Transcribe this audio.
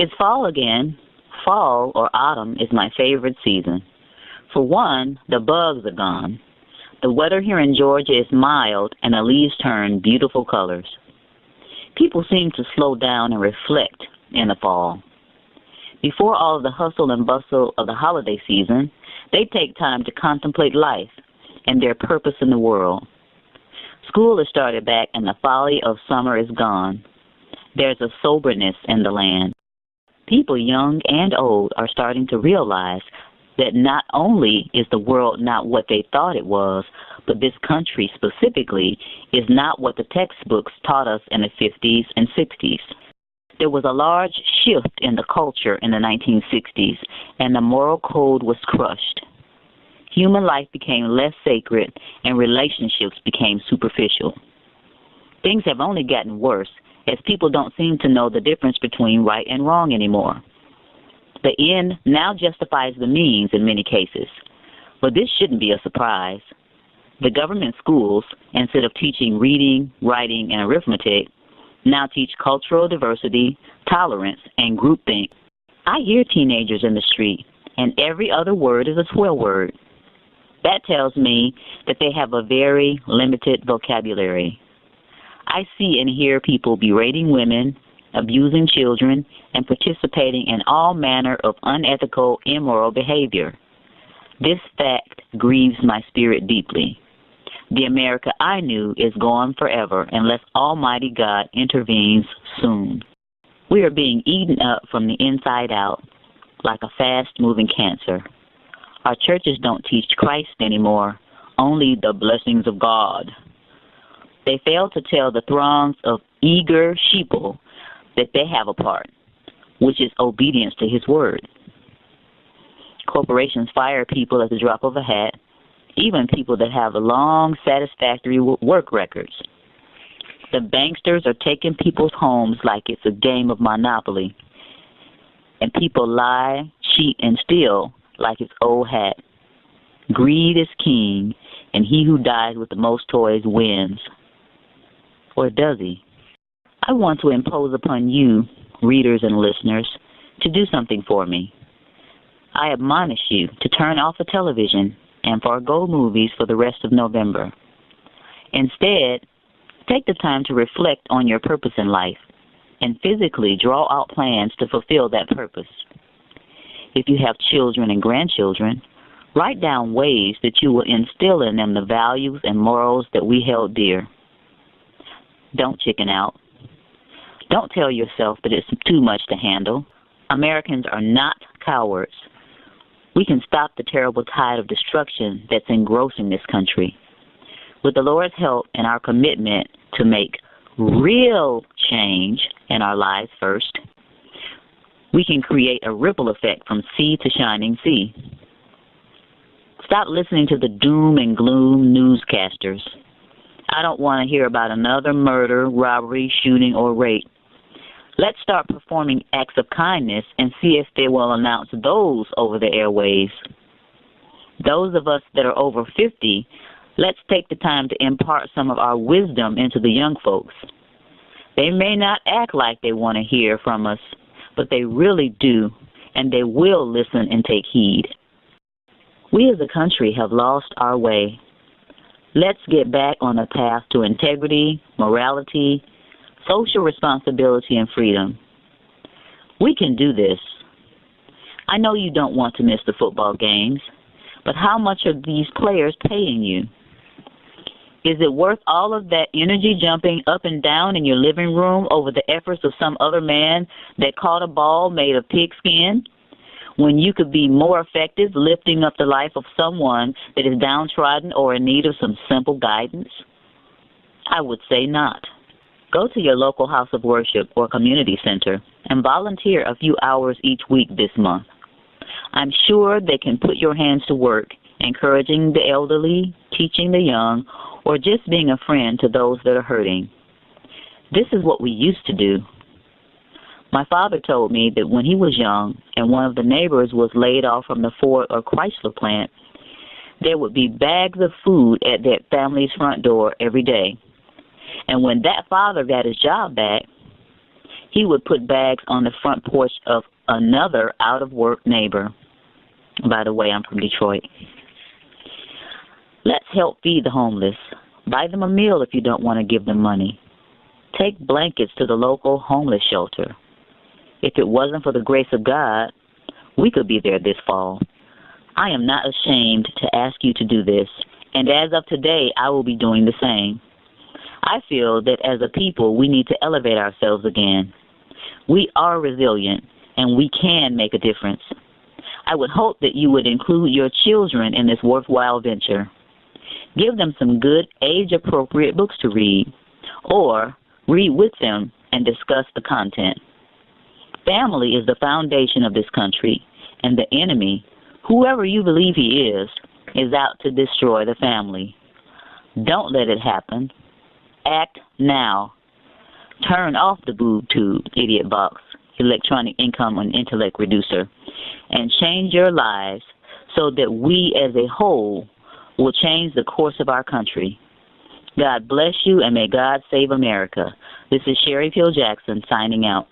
It's fall again. Fall, or autumn, is my favorite season. For one, the bugs are gone. The weather here in Georgia is mild, and the leaves turn beautiful colors. People seem to slow down and reflect in the fall. Before all of the hustle and bustle of the holiday season, they take time to contemplate life and their purpose in the world. School has started back, and the folly of summer is gone. There's a soberness in the land. People young and old are starting to realize that not only is the world not what they thought it was, but this country specifically is not what the textbooks taught us in the 50s and 60s. There was a large shift in the culture in the 1960s, and the moral code was crushed. Human life became less sacred, and relationships became superficial. Things have only gotten worse, as people don't seem to know the difference between right and wrong anymore. The end now justifies the means in many cases, but this shouldn't be a surprise. The government schools, instead of teaching reading, writing, and arithmetic, now teach cultural diversity, tolerance, and groupthink. I hear teenagers in the street, and every other word is a swear word. That tells me that they have a very limited vocabulary. I see and hear people berating women, abusing children, and participating in all manner of unethical, immoral behavior. This fact grieves my spirit deeply. The America I knew is gone forever unless Almighty God intervenes soon. We are being eaten up from the inside out like a fast-moving cancer. Our churches don't teach Christ anymore, only the blessings of God. They fail to tell the throngs of eager sheeple that they have a part, which is obedience to His word. Corporations fire people at the drop of a hat, even people that have long, satisfactory work records. The banksters are taking people's homes like it's a game of Monopoly, and people lie, cheat, and steal like it's old hat. Greed is king, and he who dies with the most toys wins. Or does he? I want to impose upon you, readers and listeners, to do something for me. I admonish you to turn off the television and forego movies for the rest of November. Instead, take the time to reflect on your purpose in life and physically draw out plans to fulfill that purpose. If you have children and grandchildren, write down ways that you will instill in them the values and morals that we held dear. Don't chicken out. Don't tell yourself that it's too much to handle. Americans are not cowards. We can stop the terrible tide of destruction that's engrossing this country. With the Lord's help and our commitment to make real change in our lives first, we can create a ripple effect from sea to shining sea. Stop listening to the doom and gloom newscasters. I don't want to hear about another murder, robbery, shooting, or rape. Let's start performing acts of kindness and see if they will announce those over the airwaves. Those of us that are over 50, let's take the time to impart some of our wisdom into the young folks. They may not act like they want to hear from us, but they really do, and they will listen and take heed. We as a country have lost our way. Let's get back on the path to integrity, morality, social responsibility, and freedom. We can do this. I know you don't want to miss the football games, but how much are these players paying you? Is it worth all of that energy jumping up and down in your living room over the efforts of some other man that caught a ball made of pigskin, when you could be more effective lifting up the life of someone that is downtrodden or in need of some simple guidance? I would say not. Go to your local house of worship or community center and volunteer a few hours each week this month. I'm sure they can put your hands to work, encouraging the elderly, teaching the young, or just being a friend to those that are hurting. This is what we used to do. My father told me that when he was young and one of the neighbors was laid off from the Ford or Chrysler plant, there would be bags of food at that family's front door every day. And when that father got his job back, he would put bags on the front porch of another out-of-work neighbor. By the way, I'm from Detroit. Let's help feed the homeless. Buy them a meal if you don't want to give them money. Take blankets to the local homeless shelter. If it wasn't for the grace of God, we could be there this fall. I am not ashamed to ask you to do this, and as of today, I will be doing the same. I feel that as a people, we need to elevate ourselves again. We are resilient, and we can make a difference. I would hope that you would include your children in this worthwhile venture. Give them some good age-appropriate books to read, or read with them and discuss the content. Family is the foundation of this country, and the enemy, whoever you believe he is out to destroy the family. Don't let it happen. Act now. Turn off the boob tube, idiot box, electronic income and intellect reducer, and change your lives so that we as a whole will change the course of our country. God bless you, and may God save America. This is Sherry Peel Jackson signing out.